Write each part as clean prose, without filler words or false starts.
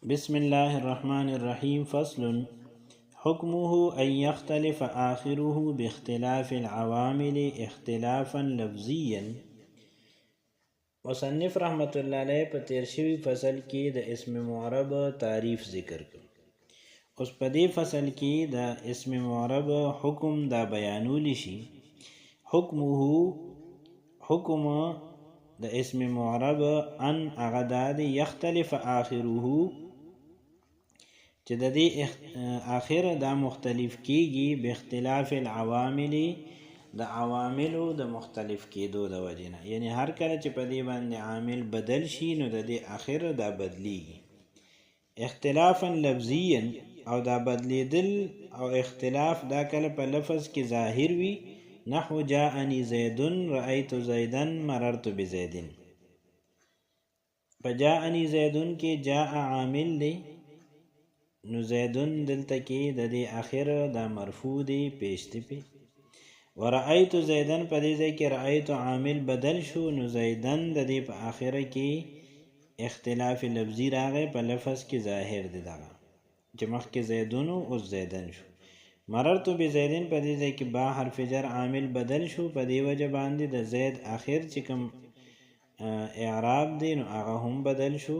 بسم الله الرحمن الرحيم. فصل حكمه أن يختلف آخره باختلاف العوامل اختلافا لفظيا. مصنف رحمت الله علیه په تیر شوی فصل کې د اسم معرب تعریف ذکر کړ. اوس په دې فصل کې د اسم معرب حکم دا بیانول شي. حکم د اسم معرب ان اغداد یختلف آخره چې د دې اخر دا مختلف کیږي به اختلاف العوامل د عواملو د مختلف کېدو د وجنه، یعنی هر کله چې په دې باندې عامل بدل شي نو د دې اخر دا بدلیږي. اختلافا لفظيا او دا بدلیدل او اختلاف دا کله په لفظ کې ظاهر وي، نحو جاءني زید رأيت زیدا مررت بزید. په جاءني زیدن کې جاء عامل دی، نو زیدن دلته کې د دې اخر دا مرفوع دی پیشته پی. ورأيت زیدن په دې ځای کې رأيت عامل بدل شو، نو زیدن د دې په اخره کې اختلاف لفظي راغی، په لفظ کې ظاهر دی دغه چې مخکې زیدن او زیدن شو. مررت بزیدن په دې ځای کې با حرف جر عامل بدل شو، په دې وجه باندې د زید اخر چې کوم اعراب دی نو هغه هم بدل شو.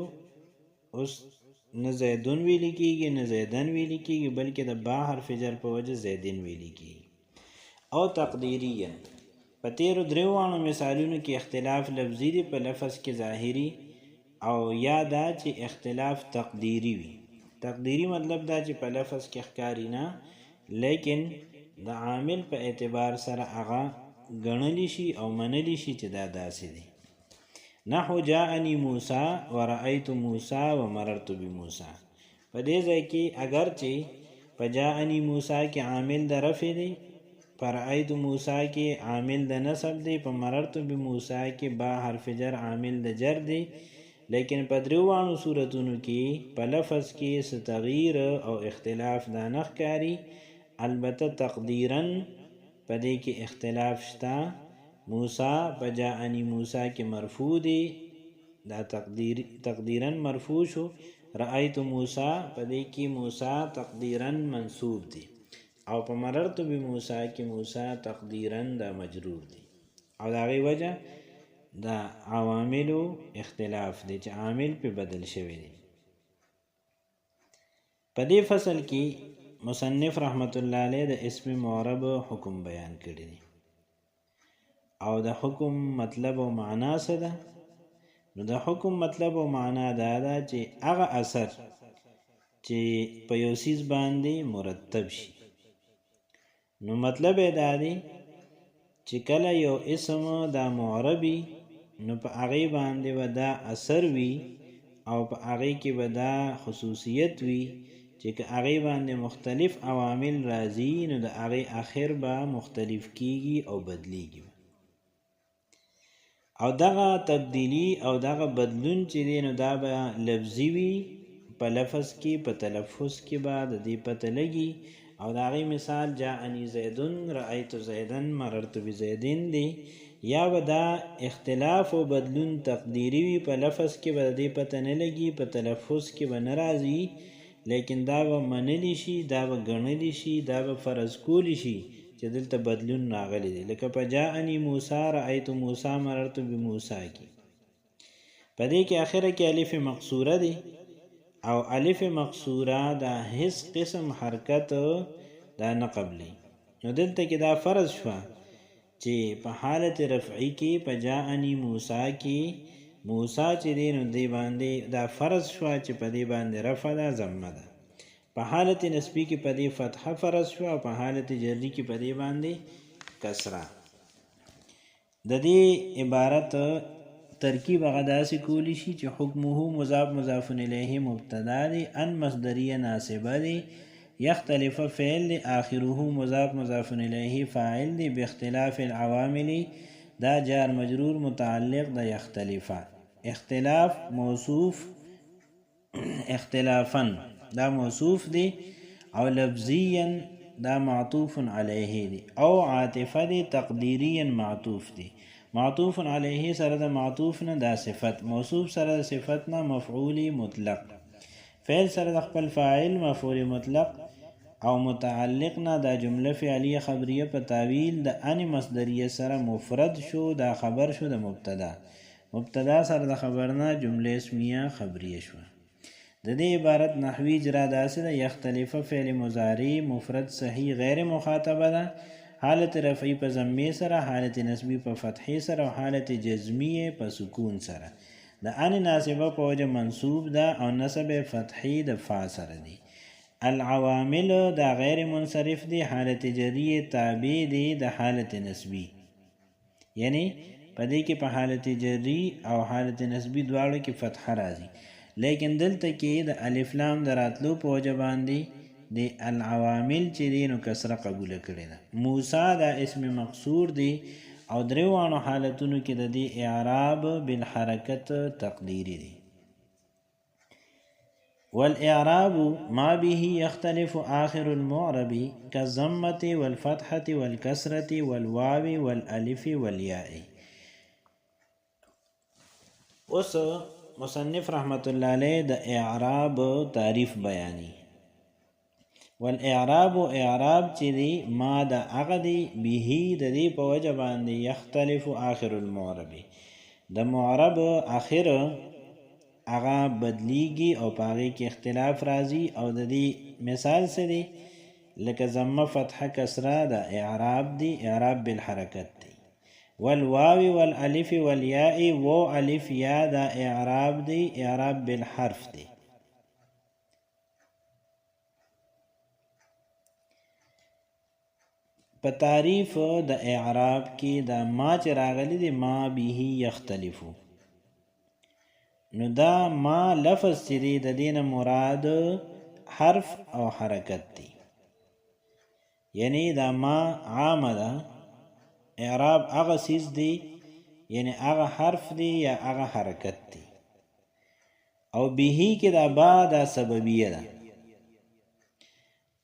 اوس نه زیدن ویل کېږي نه زیدن ویل کېږي، بلکې د با حرف جر په وجه زیدن ویل کېږي. او تقدیریا په تیرو دریوانو مثالونو کې اختلاف لفظي دی په لفظ کې ظاهري، او یا دا چې اختلاف تقدیری وي. تقدیری مطلب دا چې په لفظ کې ښکاري نه، لیکن د عامل په اعتبار سره هغه ګڼلی شي او منلی شي چې دا داسې دی. نحو جاءني موسی ورأيت موسی ومررت بموسی. په دې ځای کې اگر چې په جاءني موسی کې عامل د رفع دی، په رأيت موسی کې عامل د نصب دی، په مررت بموسی کې با حرف جر عامل د جر دی، لیکن په دریوانو صورتونو کې په لفظ کې څه تغییر او اختلاف دا نه ښکاري. البته تقدیرا په دې کې اختلاف شته. موسی په جاءني موسی کې مرفوع دی، دا تقدیرا مرفوع شو. رأيت موسی په دې کې موسی تقدیرا منصوب دی، او په مررت بموسی کې موسی تقدیرا دا مجرور دی. او دا غي وجه دا عواملو اختلاف دی چې عامل په بدل شوی دی. په دې فصل کې مصنف رحمت الله علیه د اسم معرب حکم بیان کړی دی، او د حکم مطلب او معنا څه ده؟ نو د حکم مطلب او معنا دا ده چې هغه اثر چې په یو څیز باندې مرتب شي، نو مطلب یې دا دی چې کله یو اسم دا معربي نو په هغې باندې به دا اثر وي، او په هغې کې به دا خصوصیت وي چې که هغې باندې مختلف عوامل راځي نو د هغې آخر به مختلف کیږي او بدلیږي. او دغه تبدیلی او دغه بدلون چې دی نو دا به لفظي وي، په لفظ کې په تلفظ کې به د دې پته لګي. او د هغې مثال جاءني زیدن رأيت زیدن مررت بزیدن دی. یا به دا اختلاف او بدلون تقدیری وي، په لفظ کې به د دې پته نه لګي، په تلفظ کې به نه راځي، لیکن دا به منلی شي، دا به ګڼلی شي، دا به فرض کولی شي چې دلته بدلون راغلی دی. لکه په جاءني موسی رأيت موسی مررت بموسی کې په دې کې آخره کې الف مقصوره دی، او الف مقصوره دا هیڅ قسم حرکت دا نه قبلی. نو دلته کې دا فرض شوه چې په حالت رفعی کې په جاءني موسی کې موسی چې دی نو دی باندې دا فرض شوه چې په دې باندې رفع ده ضمه ده. په حالت نسبی کې په دې فتحه فرض شوه، او په حالت جری کې په دې باندې کسره. د دې عبارت ترکیب هغه داسې کولی شي چې حکمه مضاف مضاف الیه مبتدا دی، ان مصدریه ناصبه دی، یختلف فعل دی، آخره مضاف مضاف الیه فاعل دی، باختلاف العوامل دا جار مجرور متعلق دا یختلفا. اختلاف موصوف اختلافا دا موصوف دی، او لفظیا دا معطوف علیه دی، او عاطفه دی تقدیریا معطوف دی. معطوف علیه سره د معطوف نه دا صفت، موصوف سره د صفت نه مفعول مطلق. فعل سره د خپل فاعل مفعول مطلق او متعلق نه دا جمله فعلیه خبریه په تعویل د ان مصدریه سره مفرد شو، دا خبر شو د مبتدا. مبتدا سره د خبر نه جمله اسمیه خبریه شو. د دې عبارت نحوی اجرا داسې ده: یختلف فعل مضارع مفرد صحیح غیر مخاطبه ده، حالت رفعی په ضمه سره، حالت نصبی په فتحې سره او حالت جزمیه په سکون سره. د ان ناسبه په وجه منصوب ده او نسب فتحې د فا سره دی. العوامل دا غیر منصرف دی، حالت جریه تابع دی د حالت نسبی، یعنی پدې کې په حالت جری او حالت نسبی دواړو کې فتح راځي، لیکن دلته کې د الف لام دراتلو په وجه باندې د العوامل چې دی نو کسره قبول کړي ده. موسی دا اسم مقصور دی او دریوانو حالتونو کې د دې اعراب بالحرکت تقدیری دی. والاعراب ما به يختلف آخر المعرب كالضمة والفتحة والكسرة والواو والالف والياء. اوس مصنف رحمت الله علیه د اعراب تعریف بیانی. والاعراب اعراب چې دی ما د هغه دی به د دې په وجه باندې یختلف آخر المعرب د معرب اخر هغه بدلیږي او پاغي کې اختلاف راځي او د دې مثال څه دی؟ لکه ضمه فتحه کسره د اعراب دی، اعراب بالحرکت دی. والواو والالف والياء و الف یا دا اعراب دی، اعراب بالحرف دی. په تعریف د اعراب کې دا ما چې راغلی دی ما به یختلفو، نو دا ما لفظ چې دی د دینه مراد حرف او حرکت دی، یعنی دا ما عامه ده. اعراب هغه سیز دی، یعنی هغه حرف دی یا هغه حرکت دی. او به کې دا با دا سببیه ده،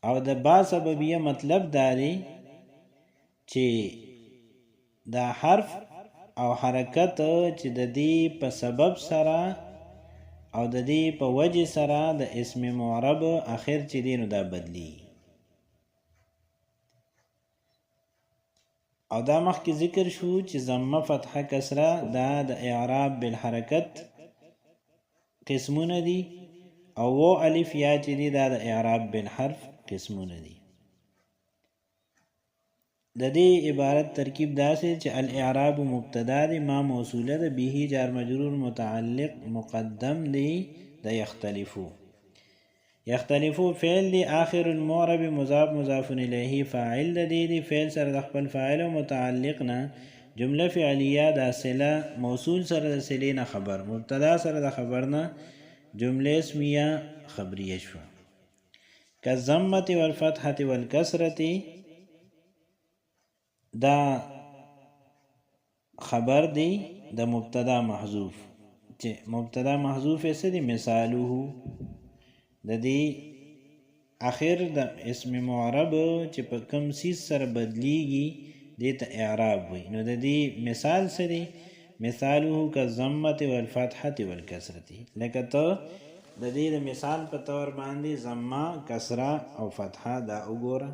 او د با سببیه مطلب داری چې دا حرف او حرکت چې د دې په سبب سره او د دې په وجه سره د اسم معرب اخر چې دی نو دا بدلی. او دا مخکې ذکر شو چې ضمه فتحه کسره دا د اعراب بالحرکت قسمونه دي، او و الف یا چې دی دا د اعراب بالحرف قسمونه دي. د دې عبارت ترکیب داسې چې الاعراب مبتدا دی، ما موصوله ده، به جار مجرور متعلق مقدم دی د یختلفو. یختلفو فعل دی، آخر المعرب مضاف مضاف الیه فاعل د دې دی، فعل سره د خپل فاعل او متعلق نه جمله فعلیه د صله موصول سره د صله نه خبر، مبتدا سره د خبر نه جمله اسمیه خبریه شو. کالضمة والفتحة والکسرة دا خبر دی د مبتدا محذوف، چې مبتدا محذوف یې دی مثاله د دې اخر د اسم معرب چې په کوم سیز سره بدلیږي دې ته اعراب وي. نو د دې مثال څه دی؟ مثاله کالضمة والفتحة والکسرة. لکه ته د دې د مثال په تور باندې ضمه کسره او فتحه دا وګوره.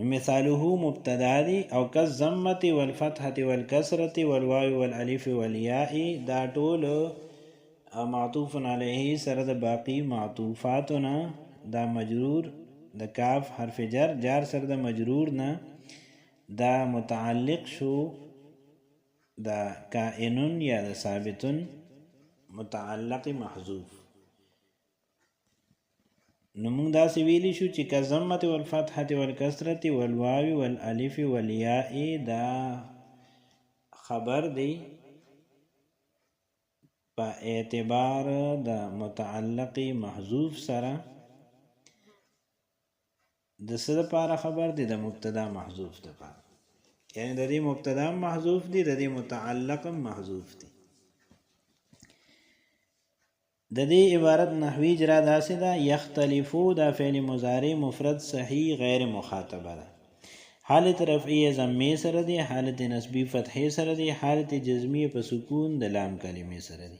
مثاله مبتدا دی، او کالضمة والفتحة والکسرة والواو والالف والياء دا ټول معطوف علیه سره د باقی معطوفاتنا دا مجرور د کاف حرف جر جار سره د مجرور نه دا متعلق شو دا کائنن یا د ثابتن متعلق محذوف. نو موږ داسې ویلی شو چې کالضمة والفتحة والکسرة والواو والالف والياء دا خبر دی په اعتبار د متعلق محذوف سره د څه لپاره خبر دی؟ د مبتدا محذوف لپاره، یعنی د دې مبتدا محذوف دی، د دې متعلق محذوف دی. د دې عبارت نحوی اجرا داسې ده: یختلفو دا فعل مضارع مفرد صحیح غیر مخاطبه ده، حالت رفعی ضمه سره دی، حالت نصبی فتحه سره دی، حالت جزمی په سکون د لام کلمې سره دی.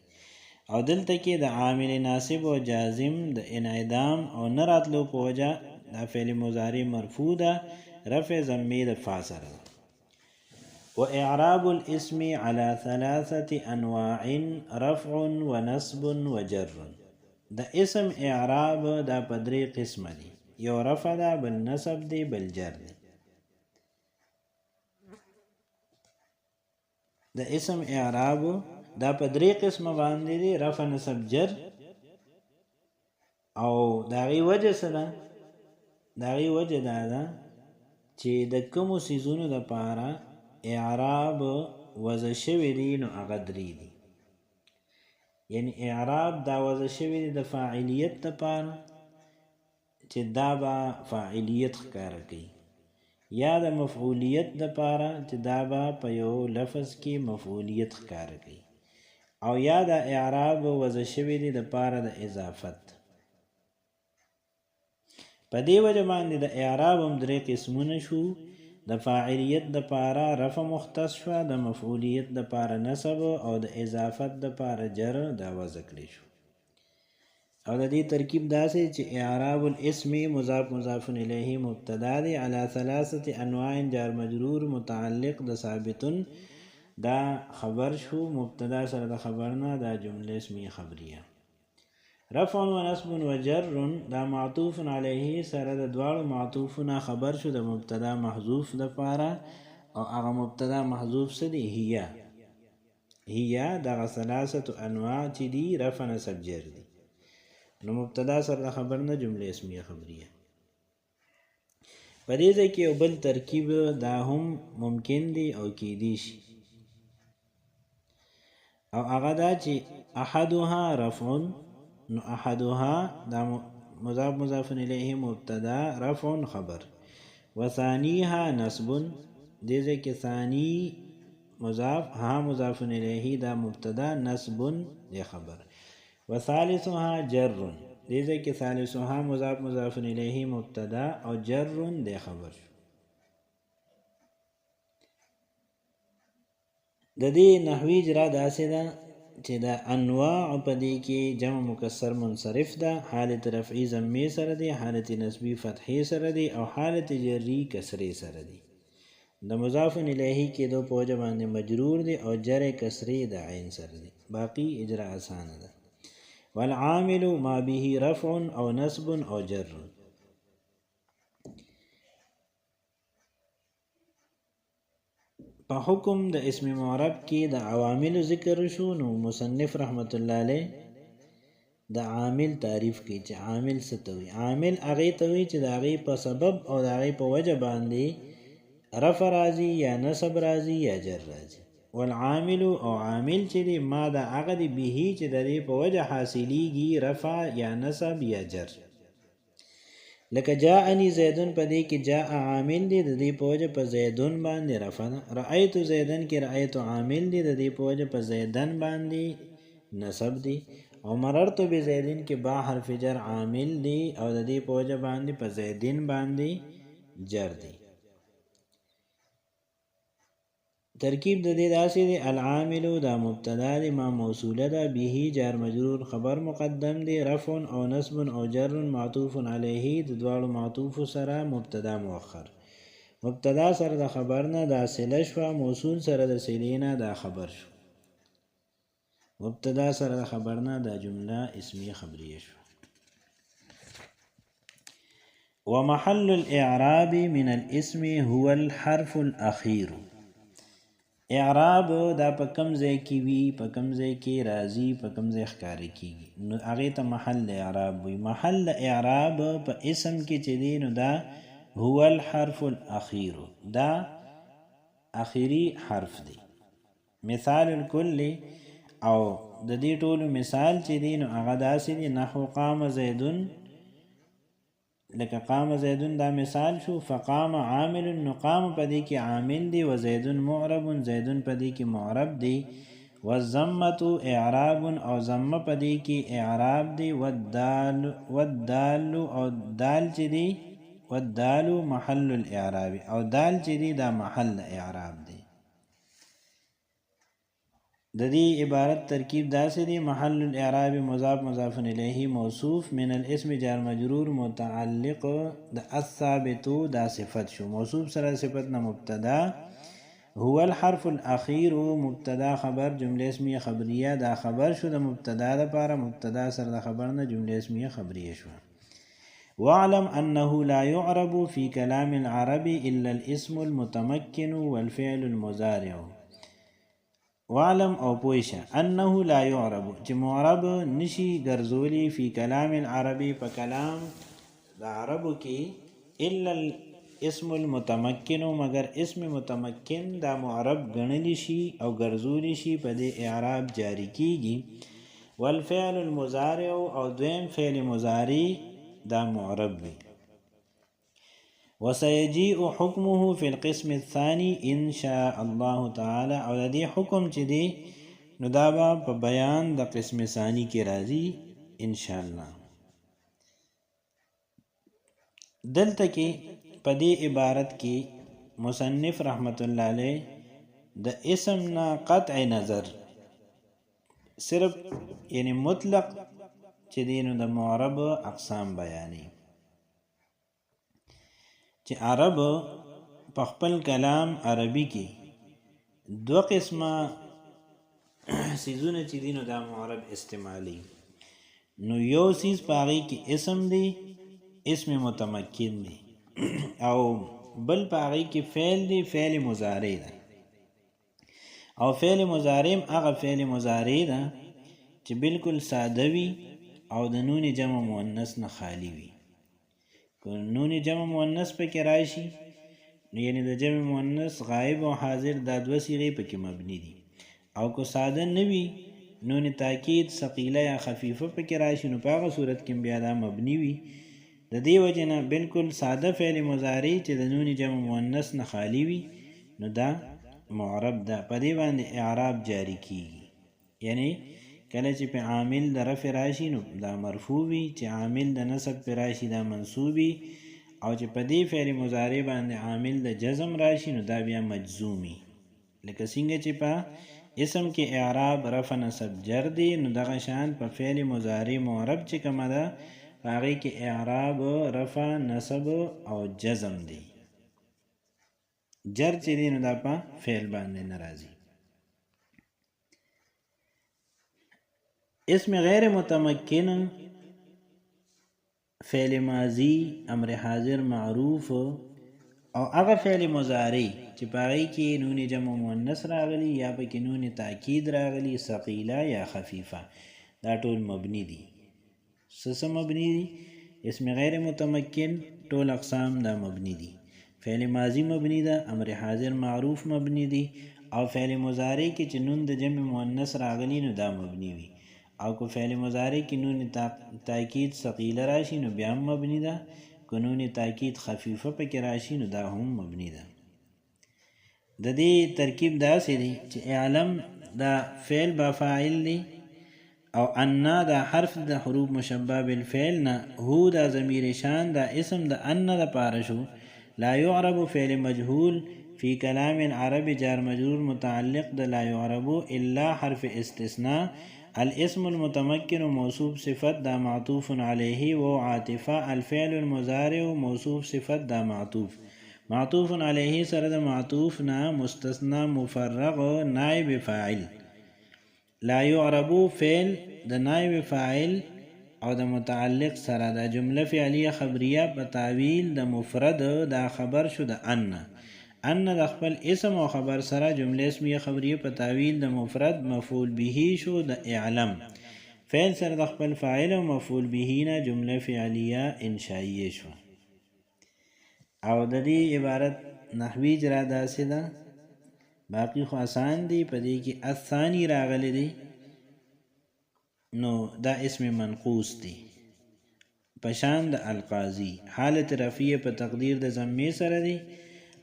او دلته کې د عامل ناصب او جازم د انعدام او نراتلو په وجه دا فعل مضارع مرفوع ده رفع ضمه د فا سره. واعراب الاسم على 3 انواع رفع ونصب وجر. د اسم اعراب دا په درې قسمه دي، یو رفع ده، بل نصب دی، بل جر دی. د اسم اعراب دا په درې قسمه باندې دي، رفع، نصب، جر. او داغي وجه سره داغي وجه دا ده چې د کوم سيزونو د پاره اعراب وضع شوی دی نو هغه درې دي. یعنی اعراب دا وضع شوی دی د فاعلیت د پاره چې دا به فاعلیت ښکاره کوي، یا د مفعولیت د پاره چې دا به په یو لفظ کې مفعولیت ښکاره کوي، او یا د اعراب وضع شوی دی د پاره د اضافت. په دې وجه باندې د اعراب هم درې قسمونه شو. د فاعلیت د پاره رفع مختص شو، د مفعولیت د پاره نصب، او د اضافت د پاره جر دا وضع کړی شو. او د دې ترکیب داسې چې اعراب الاسم مضاف مضاف الیه مبتدا دی، علی 3 انواع جار مجرور متعلق د ثابتن دا خبر شو، مبتدا سره د خبرنا دا جمله اسمیه خبریه. رفع و نصب و جر دا معطوف علیه سره د دواړو معطوفونه خبر شو د مبتدا محذوف د پاره، او هغه مبتدا محذوف څه دی؟ هي دا 3 انواع چې دی رفع، نصب، جر دی. نو مبتدا سره د خبرنا جمله اسمیه خبریه. په دې ځای کې یو بل ترکیب دا هم ممکن دی او کیدی شي، او هغه دا چې احدها رفع، نو احدها دا مضاف مضاف الیه مبتدا رفع خبر، وثانیها نصب، دې ځای کې ثانی مضاف ها مضاف الیه دا مبتدا نصب دی خبر، وثالثها جر، دې ځای کې ثالثها مضاف مضاف الیه مبتدا او جر دی خبر. د دې نحوی اجرا داسې ده چې دا انواع په دې کې جمع مکسر منصرف ده، حالت رفعی ضمه سره دی، حالت نصبی فتحی سره دی، او حالت جری کسری سره دی. د مضاف الیه کې دو په وجه باندې مجرور دی، او جر کسری د عین سره دی. باقی اجرا آسان ده. والعامل ما به رفع او نصب او جر. په حکم د اسم معرب کې د عوامل ذکر شو، نو مصنف رحمت الله علیه د عامل تعریف کوي چې عامل څه ته وي. عامل هغه ته وي چې د هغه په سبب او د هغه په وجه باندې رفع راځي یا نصب راځي یا جر راځي. والعامل او عامل چې دی ما د هغه دی به چې د دې په وجه حاصلېږي رفع یا نصب یا جر. لکه جاءنی زیدن په دې کې جاء عامل دی د دې په وجه په زیدن باندې رفع ده. رأیت زیدن کې رأیت عامل دی د دې په وجه په زیدن باندې نصب دی. او مررت بزیدن کې با حرف جر عامل دی او د دې په وجه باندې په زیدن باندې جر دی. ترکیب د دې داسې دی العامل دا مبتدا دی، ما موصوله ده، به جار مجرور خبر مقدم دی، رفع او نصب او جر معطوف علیه د دواړو معطوف سره مبتدا مؤخر. مبتدا سره د خبر نه دا صله شو، موصول سره د صلې نه دا خبر شو. مبتدا سره د خبر نه دا جمله اسمیه خبریه شو. ومحل الاعراب من الاسم هو الحرف الاخير. اعراب دا په کم ځای کې وي، په کم ځای کې راځي، په کم ځای ښکاره کیږي، نو هغه ته محل اعراب وي. محل اعراب په اسم کې چې دی نو دا هو الحرف الاخير، دا اخیری حرف دی. مثال الکل او د دې ټولو مثال چې دی نو هغه داسې دی نحو قام زیدن، لکه قام زیدن دا مثال شو. فقام عامل، نو قام په دې کې عامل دی، و زیدن معرب، زیدن په دې کې معرب دی. والضمه اعراب، او ضمه په دې کې اعراب دی. والدال او دال چې دی، والدال محل الاعراب، او دال چې دی دا محل اعراب دی. د دې عبارت ترکیب داسې دی محل الاعراب مضاف مضاف الیه موصوف من الاسم جار مجرور متعلق د الثابت دا صفت شو موصوف سره صفت نه مبتدا هو الحرف الاخير مبتدا خبر جمله اسمیه خبریه دا خبر شو د مبتدا لپاره مبتدا سره د خبر نه جمله اسمیه خبریه شو واعلم انه لا يعرب في كلام العرب الا الاسم المتمكن والفعل المضارع وعلم او پویشه انه لا يعرب چې معرب نشي ګرځولي فی کلام العربی په کلام د عربو کې الا الاسم المتمکن مگر اسم متمکن دا معرب ګڼلی شي او ګرځولي شي په دې اعراب جاری کیږي والفعل المضارع او دویم فعل مضارع دا معرب وي وسيجيء حكمه في القسم الثاني ان شاء الله تعالى او دې حکم چې دی نو دا په بیان د قسم ثانی کې راځي ان شاء الله دلته کې په دې عبارت کې مصنف رحمت الله علیه د اسم نه قطع نظر صرف یعنی مطلق چې دینو د معرب اقسام بیانې چې عرب په خپل کلام عربي کې دو قسمه سیزونه چې دینو د معرب استعمالي نو یو سیز پاغي کې اسم دی اسم متمکن دی او بل پاغي کې فعل دی فعل مضارع دی او فعل مضارع هغه فعل مضارع دی چې بالکل ساده وي او د نون جمع مؤنث نه خالی وي نون جمع مؤنث په کې راشي یعنی د جمع مؤنث غائب او حاضر دا دوه صيغې په کې مبني دي او کو ساده نوي نون تاکید ثقيله یا خفيفه په کې راشي نو په هغه صورت کې بیا دا مبني وي د دې وجنه بالکل ساده فعل مضارع چې د نون جمع مؤنث نه خالی وي نو دا معرب ده په دې باندې اعراب جاری کیږي یعنی کله چې په عامل د رفع راشي نو دا مرفوع وي چې عامل د نصب پر راشي دا منصوبي او چې په دې فعل مضارع باندې عامل د جزم راشي نو دا بیا مجزومي لکه څنګه چې په اسم کې اعراب رفع نصب جر دی نو دغه شان په فعل مضارع معرب چې کومه ده هغه کې اعراب رفع نصب او جزم دی جر چې دی نو دا په فعل باندې ناراضي اسم غیر متمکن فعل ماضی امر حاضر معروف او هغه فعل مضارع چې پای کې نون جمع مؤنث راغلی یا په کې نون تاکید راغلی ثقيله یا خفيفه دا ټول مبني دي څه مبني دي اسم غیر متمکن ټول اقسام دا مبني دي فعل ماضی مبني ده امر حاضر معروف مبني دي او فعل مضارع کې چې نون د جمع مؤنث راغلی نو دا مبني وي او کو فعل مضارع کې نون تاکید ثقيله راشي نو بیا مبني ده کو نون تاکید خفيفه پکې راشي نو دا هم مبني ده د دې ترکیب داسې دی چې اعلم دا فعل با فاعل دی او ان دا حرف د حروف مشبہ بالفعل نه هو دا ضمیر شان دا اسم د ان د پاره شو لا يعرب فعل مجهول في كلام عربي جار مجرور متعلق د لا يعرب الا حرف استثناء الاسم المتمكن موصوف صفت دا معطوف عليه وعاطفه الفعل المضارع موصوف صفت دا معطوف عليه سره د معطوف نا مستثنى مفرغ نائب فاعل لا يعرب فعل د نائب فاعل او د متعلق سره د جمله فعلیه خبریه په تعویل د مفرد دا خبر شو د ان د خپل اسم او خبر سره جمله اسمیه خبریه په تعویل د مفرد مفعول به شو د اعلم فعل سره د خپل فاعل او مفعول به نه جمله فعلیه انشائیه شو او د دې عبارت نحوی اجرا داسې ده باقی خو آسان دی په دې کې الثانی راغلی دی نو دا اسم منقوص دی پشان د القاضی حالت رفیع په تقدیر د ضمه سره دی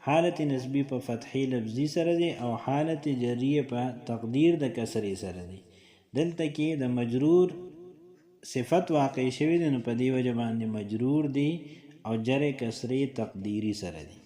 حالت نسبی په فتحی لفظی سره دی او حالت جریه په تقدیر د کسری سره دی دلته کې د مجرور صفت واقع شوی دی نو په دی وجه باندې مجرور دی او جر کسری تقدیری سره دی